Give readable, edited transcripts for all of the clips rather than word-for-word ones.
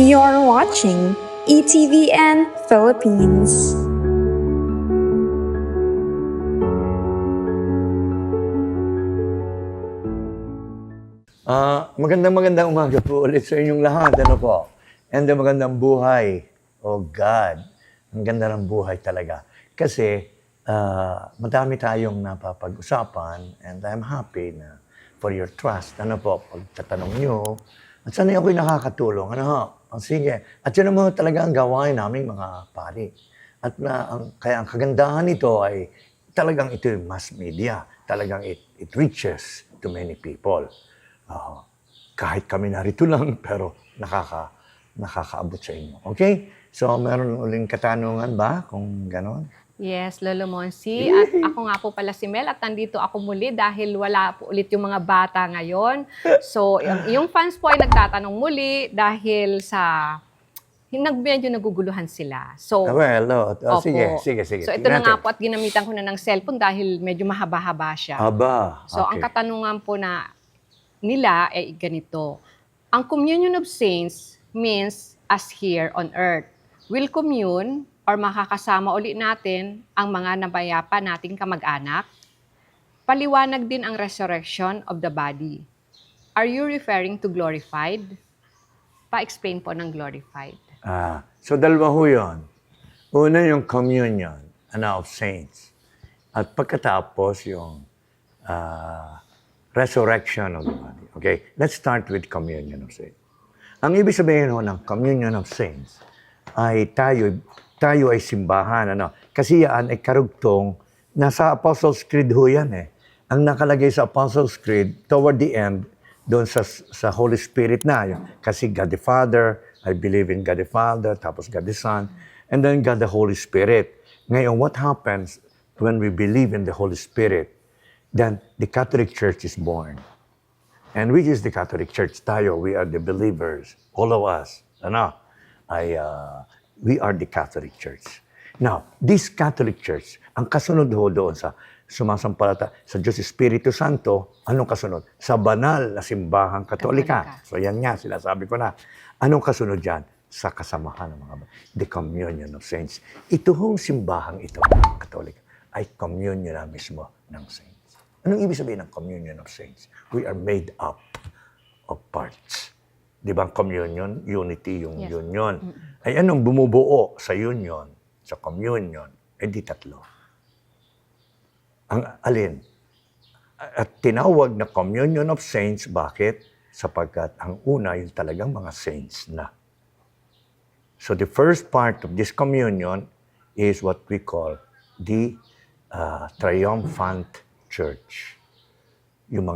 You're watching ETVN Philippines. Magandang umaga po ulit sa inyong lahat. Ano po? And magandang buhay. Oh God, ang ganda ng buhay talaga. Kasi madami tayong napapag-usapan and I'm happy na for your trust. Ano po, pagtatanong nyo, at sana ako'y nakakatulong. Ano ho? Sige. At yun naman talaga ang gawain naming mga pari. At kaya ang kagandahan nito ay talagang ito yung mass media. Talagang it reaches to many people. Kahit kami narito lang, pero nakakaabot sa inyo. Okay? So, meron uling katanungan ba kung gano'n? Yes, Lolo Monsi. At ako nga po pala si Mel at nandito ako muli dahil wala po ulit yung mga bata ngayon. So, yung fans po ay nagtatanong muli dahil sa medyo naguguluhan sila. So, Opo. Sige. So, ito na nga po at ginamitan ko na ng cellphone dahil medyo mahaba-haba siya. Aba, So, ang katanungan po nila ay ganito. Ang communion of saints means as here on earth. Will commune or makakasama uli natin ang mga nabayapa nating kamag-anak? Paliwanag din ang resurrection of the body. Are you referring to glorified? Pa-explain po ng glorified. So, dalawa ho yun. Una yung communion, of saints. At pagkatapos yung resurrection of the body. Okay? Let's start with communion of saints. Ang ibig sabihin ho ng communion of saints ay tayo ay simbahan. Kasi yan ay karugtong, nasa Apostles' Creed ho yan eh. Ang nakalagay sa Apostles' Creed, toward the end, doon sa Holy Spirit na yun. Kasi God the Father, I believe in God the Father, tapos God the Son, and then God the Holy Spirit. Ngayon, what happens when we believe in the Holy Spirit? Then the Catholic Church is born. And which is the Catholic Church? Tayo, we are the believers. All of us. We are the Catholic Church. Now, this Catholic Church, ang kasunod ho doon sa sumasampalata sa Diyos Espiritu Santo, anong kasunod? Sa banal na simbahang Katolika. So yan nga, sinasabi ko na. Anong kasunod dyan? Sa kasamahan ng mga the communion of saints. Ito hong simbahang ito, Katolika, ay communion na mismo ng saints. Anong ibig sabihin ng communion of saints? We are made up of parts. Di ba ang communion, unity yung union. Ay anong bumubuo sa union, sa communion? Eh di tatlo. Ang alin? At tinawag na communion of saints, bakit? Sapagkat ang una yung talagang mga saints na. So the first part of this communion is what we call the triumphant church. Yung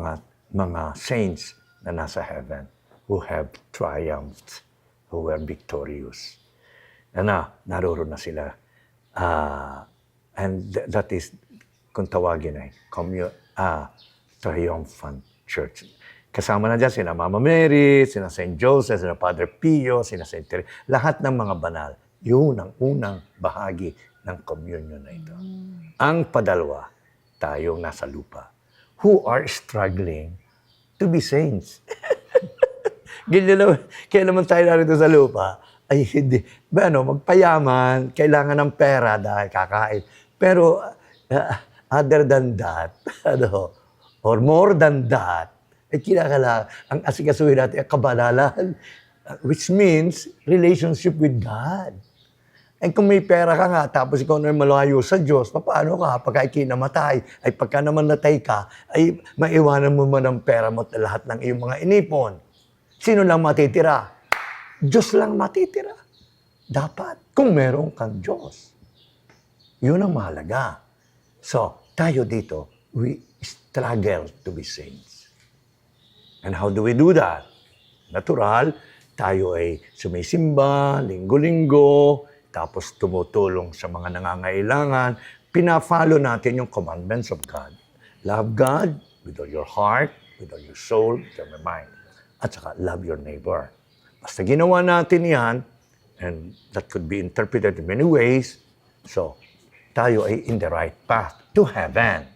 mga saints na nasa heaven who have triumphed, who were victorious. Naroon na sila. And that is, kung tawagin ay, triumphant church. Kasama na dyan sina Mama Mary, sina St. Joseph, sina Padre Pio, sina St. Teresa. Lahat ng mga banal. Yun ang unang bahagi ng communion na ito. Ang padalwa, tayong nasa lupa, who are struggling to be saints. Kaya naman tayo narito sa lupa, ay hindi, magpayaman, kailangan ng pera dahil kakain. Pero other than that, or more than that, ang asikasuhin natin, kabanalan, which means relationship with God. Eh kung may pera ka nga, tapos ikaw na malayo sa Diyos, paano ka? Pagka ikinamatay, ay pagka naman natay ka, ay maiwanan mo man ang pera mo at lahat ng iyong mga inipon. Sino lang matitira? Diyos lang matitira. Dapat, kung meron kang Diyos. Yun ang mahalaga. So, tayo dito, we struggle to be saints. And how do we do that? Natural, tayo ay sumisimba, linggo-linggo, tapos tumutulong sa mga nangangailangan, pina-follow natin yung commandments of God. Love God with all your heart, with all your soul, with all your mind. At saka, love your neighbor. Basta ginawa natin yan, and that could be interpreted in many ways, so, tayo ay in the right path to heaven.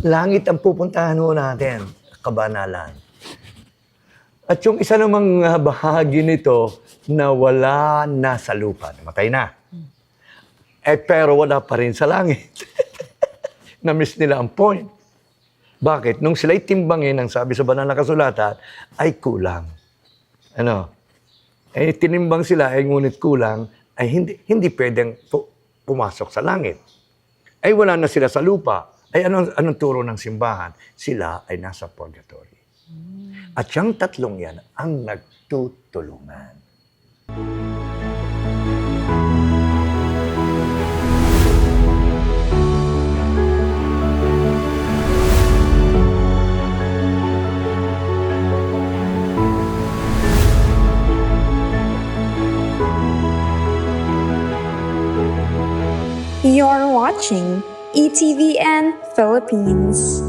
Langit ang pupuntahan ho natin, kabanalan. At yung isa namang bahagi nito na wala na sa lupa. Namatay na. Pero wala pa rin sa langit. Na-miss nila ang point. Bakit? Nung sila'y timbangin, ang sabi sa banal na kasulatan, ay kulang. Ano? Tinimbang sila, ngunit kulang, ay hindi pwedeng pumasok sa langit. Ay wala na sila sa lupa. Ay anong turo ng simbahan? Sila ay nasa purgatory. At yung tatlong yan ang nagtutulungan. You're watching ETVN Philippines.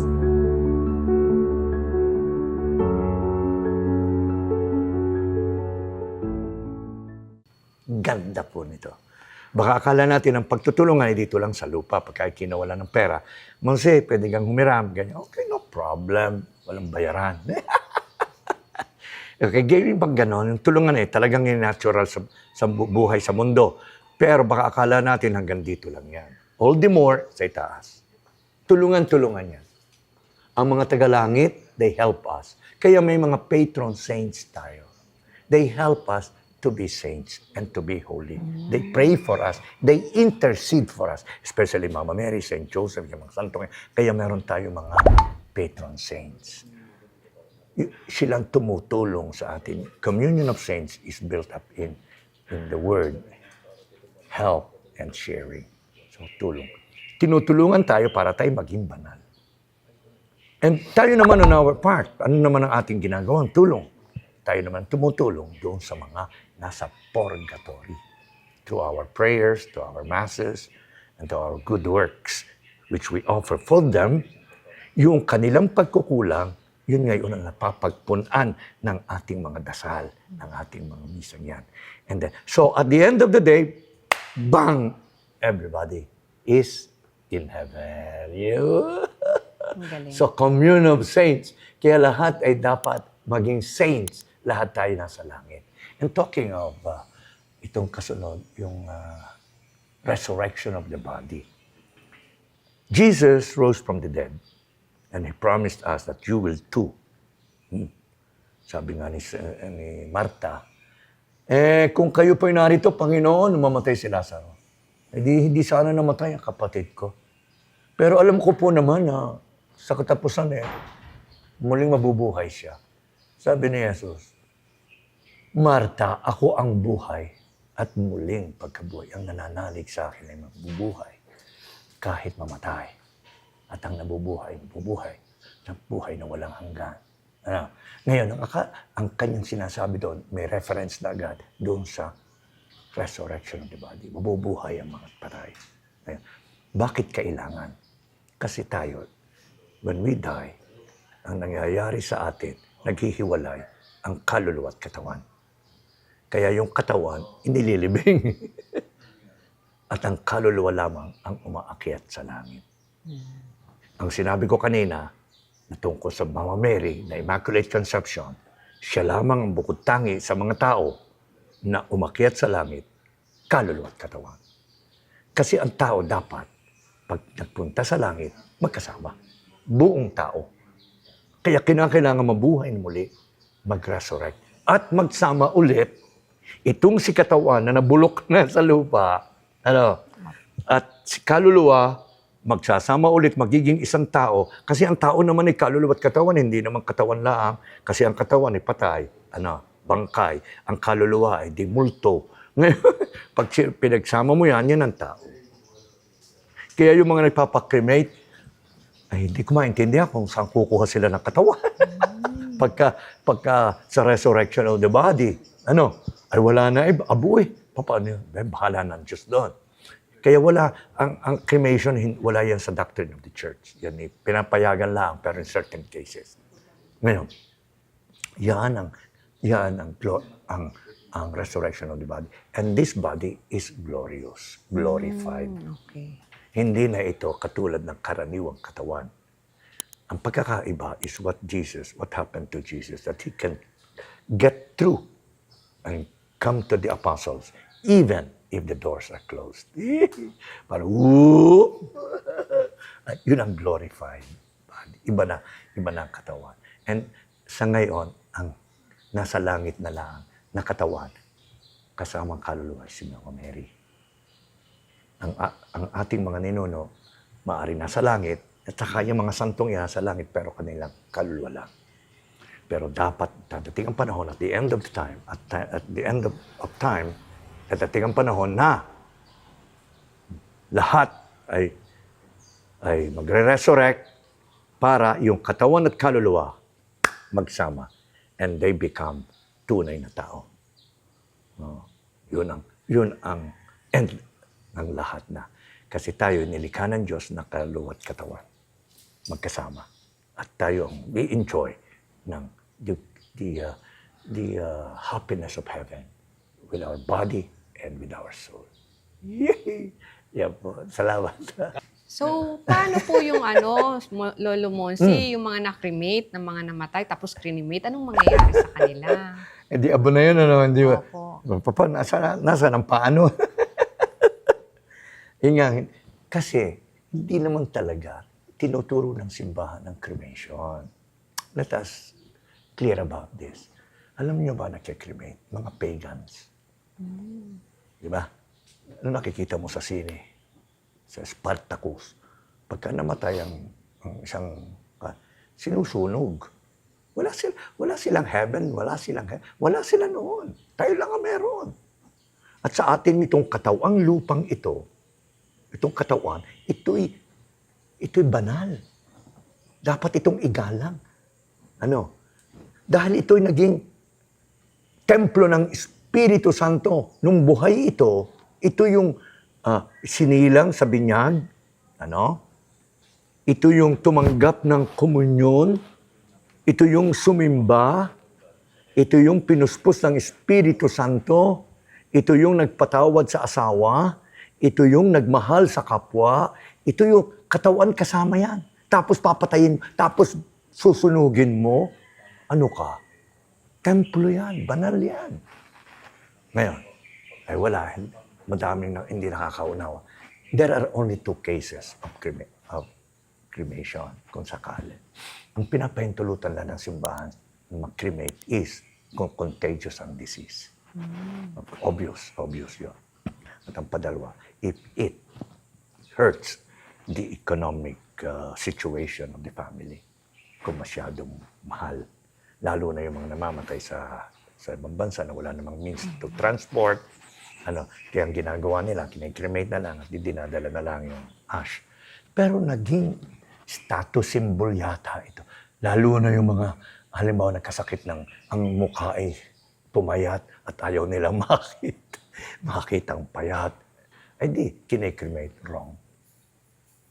Ganda po nito. Baka akala natin ang pagtutulungan ay dito lang sa lupa pagka kinawala ng pera. Monse, pwede kang humiram. Ganyan. Okay, no problem. Walang bayaran. Okay, gawin pag gano'n, yung tulungan talagang natural sa buhay sa mundo. Pero baka akala natin hanggang dito lang yan. All the more, sa itaas. Tulungan-tulungan yan. Ang mga tagalangit, they help us. Kaya may mga patron saints tayo. They help us to be saints and to be holy. They pray for us. They intercede for us. Especially Mama Mary, Saint Joseph, yung mga santong. Kaya meron tayo mga patron saints. Silang tumutulong sa atin. Communion of Saints is built up in the word, help, and sharing. So, tulong. Tinutulungan tayo para tayo maging banal. And tayo naman on our part, ano naman ang ating ginagawang tulong? Tayo naman tumutulong doon sa mga nasa purgatory. Through our prayers, to our masses, and to our good works, which we offer for them, yung kanilang pagkukulang, yun ngayon ang napapagpunan ng ating mga dasal, ng ating mga misang yan. And then, so at the end of the day, bang! Everybody is in heaven. So, commune of saints. Kaya lahat ay dapat maging saints. Lahat tayo nasa langit. And talking of itong kasunod, yung resurrection of the body. Jesus rose from the dead. And He promised us that you will too. Sabi nga ni Marta, kung kayo po'y narito, Panginoon, mamatay si Lazaro. Hindi sana namatay ang kapatid ko. Pero alam ko po naman na sa katapusan muling mabubuhay siya. Sabi ni Jesus, Marta, ako ang buhay at muling pagkabuhay. Ang nananalig sa akin ay mabubuhay kahit mamatay. At ang nabubuhay ng buhay na walang hanggan. Ano? Ngayon, ang kanyang sinasabi doon, may reference na agad doon sa resurrection of the body. Mabubuhay ang mga patay. Ngayon, bakit kailangan? Kasi tayo, when we die, ang nangyayari sa atin, naghihiwalay ang kaluluwa at katawan. Kaya yung katawan, inililibing. At ang kaluluwa lamang ang umaakyat sa langit. Ang sinabi ko kanina, na tungkol sa Mama Mary, na Immaculate Conception, siya lamang ang bukod tangi sa mga tao na umakyat sa langit, kaluluwa at katawan. Kasi ang tao dapat, pag nagpunta sa langit, magkasama. Buong tao. Kaya kinakailangan mabuhay muli, mag-resurrect, at magsama ulit itong si katawan na nabulok na sa lupa, at si kaluluwa, magsasama ulit, magiging isang tao. Kasi ang tao naman ay kaluluwa at katawan, hindi naman katawan lang. Kasi ang katawan ay patay, bangkay. Ang kaluluwa ay di multo. Ngayon, pag pinagsama mo yan ang tao. Kaya yung mga nagpapakremate, ay hindi ko maintindihan kung saan kukuha sila ng katawan. pagka sa resurrection of the body, ay wala na, abuy. Paano yun? Bahala ng Diyos doon. Kaya wala, ang cremation, wala yan sa doctrine of the church. Yan pinapayagan lang, pero in certain cases. Ngayon, yan ang resurrection of the body. And this body is glorious, glorified. Okay. Hindi na ito katulad ng karaniwang katawan. Ang pagkakaiba is what happened to Jesus, that He can get through come to the apostles, even if the doors are closed. Parang, whoop! Yun ang glorified body. Iba na ang katawan. And sa ngayon, ang nasa langit na lang na katawan, kasamang kaluluwa si Mary. Ang ating mga ninuno, maaari nasa langit, at saka yung mga santong yan sa langit, pero kanilang kaluluwa lang. Pero dapat dadating ang panahon at the end of time, at the end of time, dadating ang panahon na lahat ay magre-resurrect para yung katawan at kaluluwa magsama and they become tunay na tao. No? Yun ang end ng lahat na. Kasi tayo nilikha ng Diyos na kaluluwa at katawan magkasama. At tayo ang i-enjoy ng the happiness of heaven with our body and with our soul. Yay! Yan po. Salamat. So, paano po yung Lolo Monsi, yung mga na-cremate, ng mga namatay, tapos cremate, anong mangyayari sa kanila? Di abo na yun, ano? Hindi ba? Opo. Papa, nasa ng paano? Kasi, hindi naman talaga tinuturo ng simbahan ng cremation. Let us clear about this. Alam niyo ba nagke-cremate? Mga pagans. Di ba? Ano nakikita mo sa sine? Sa Spartacus. Pagka namatay ang isang sinusunog. Wala silang heaven, wala sila noon. Tayo lang ang meron. At sa atin itong katawang lupang itong katawan, ito'y banal. Dapat itong igalang. Dahil ito'y naging templo ng Espiritu Santo. Nung buhay ito yung sinilang sa binyag. Ito yung tumanggap ng komunyon. Ito yung sumimba. Ito yung pinuspos ng Espiritu Santo. Ito yung nagpatawad sa asawa. Ito yung nagmahal sa kapwa. Ito yung katawan kasama yan. Tapos papatayin, tapos susunugin mo. Ano ka? Templo yan, banal yan. Ngayon, ay wala, madaming hindi nakakaunawa. There are only 2 cases of cremation, kung sakali. Ang pinapahintulutan lang ng simbahan na mag-cremate is kung contagious ang disease. Obvious yun. At ang padalwa, if it hurts the economic situation of the family, kung masyadong mahal, lalo na yung mga namamatay sa ibang bansa na wala namang means to transport, kaya ang ginagawa nila, kinikremate na lang at dinadala na lang yung ash. Pero naging status symbol yata ito. Lalo na yung mga, halimbawa, nagkasakit ng ang mukha ay pumayat at ayaw nilang makita ang payat. Ay di, kinikremate wrong.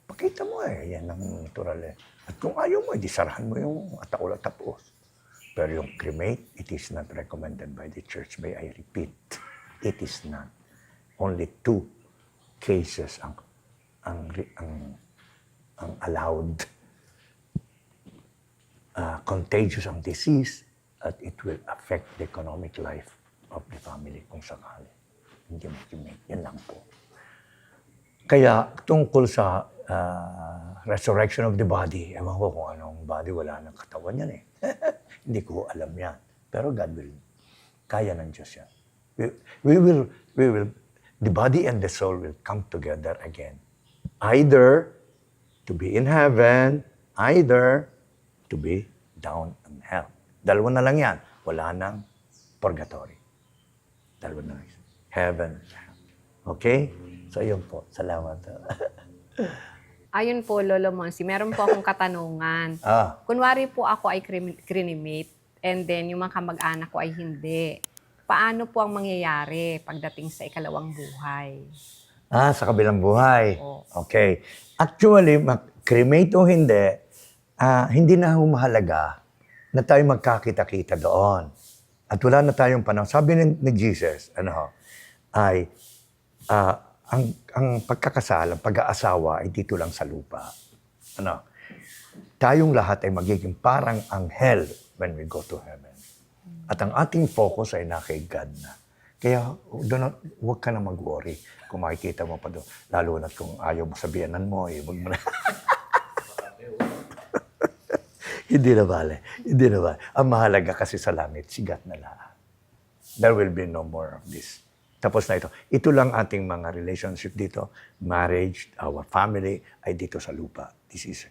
Pakita mo yan ang natural At kung ayaw mo, di sarahan mo yung ataulat tapos. Pero yung cremate, it is not recommended by the church. May I repeat, it is not. Only 2 cases ang allowed. Contagious ang disease at it will affect the economic life of the family kung sakali. Hindi mag-cremate. Yan lang po. Kaya tungkol sa resurrection of the body, ewan ko kung anong body, wala ng katawan yan Hindi ko alam yan. Pero God will. Kaya ng Diyos yan. We will, the body and the soul will come together again. Either to be in heaven, either to be down in hell. Dalawa na lang yan. Wala nang purgatory. Dalawa na lang. Heaven. Okay? So, yun po. Salamat. Ayun po, Lolo Monsi, meron po akong katanungan. Kunwari po ako ay cremate and then yung mga kamag-anak ko ay hindi. Paano po ang mangyayari pagdating sa ikalawang buhay? Sa kabilang buhay. Oo. Okay. Actually, cremate o hindi na humahalaga na tayo magkakita-kita doon. At wala na tayong panahon. Sabi ni Jesus, ay ang pagkakasal, ang pag-aasawa ay dito lang sa lupa. Tayong lahat ay magiging parang anghel when we go to heaven. At ang ating focus ay na kay God na. Kaya huwag ka na mag-worry kung makikita mo pa doon. Lalo na kung ayaw mo sabihanan mo, huwag mo na. Hindi na bale. Hindi na bale. Ang mahalaga kasi sa langit, sigat na lahat. There will be no more of this. Tapos na ito. Ito lang ating mga relationship dito. Marriage, our family, ay dito sa lupa. This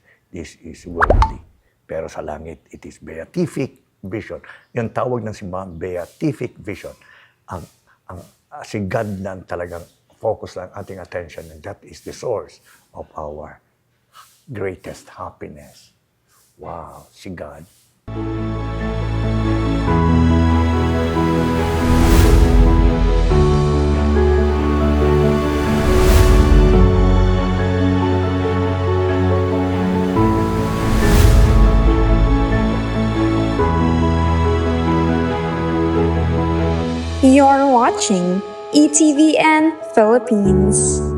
is worldly. Pero sa langit, it is beatific vision. Yung tawag ng simbahan, beatific vision. Si God lang talagang focus lang ating attention, and that is the source of our greatest happiness. Wow, si God. You're watching ETVN Philippines.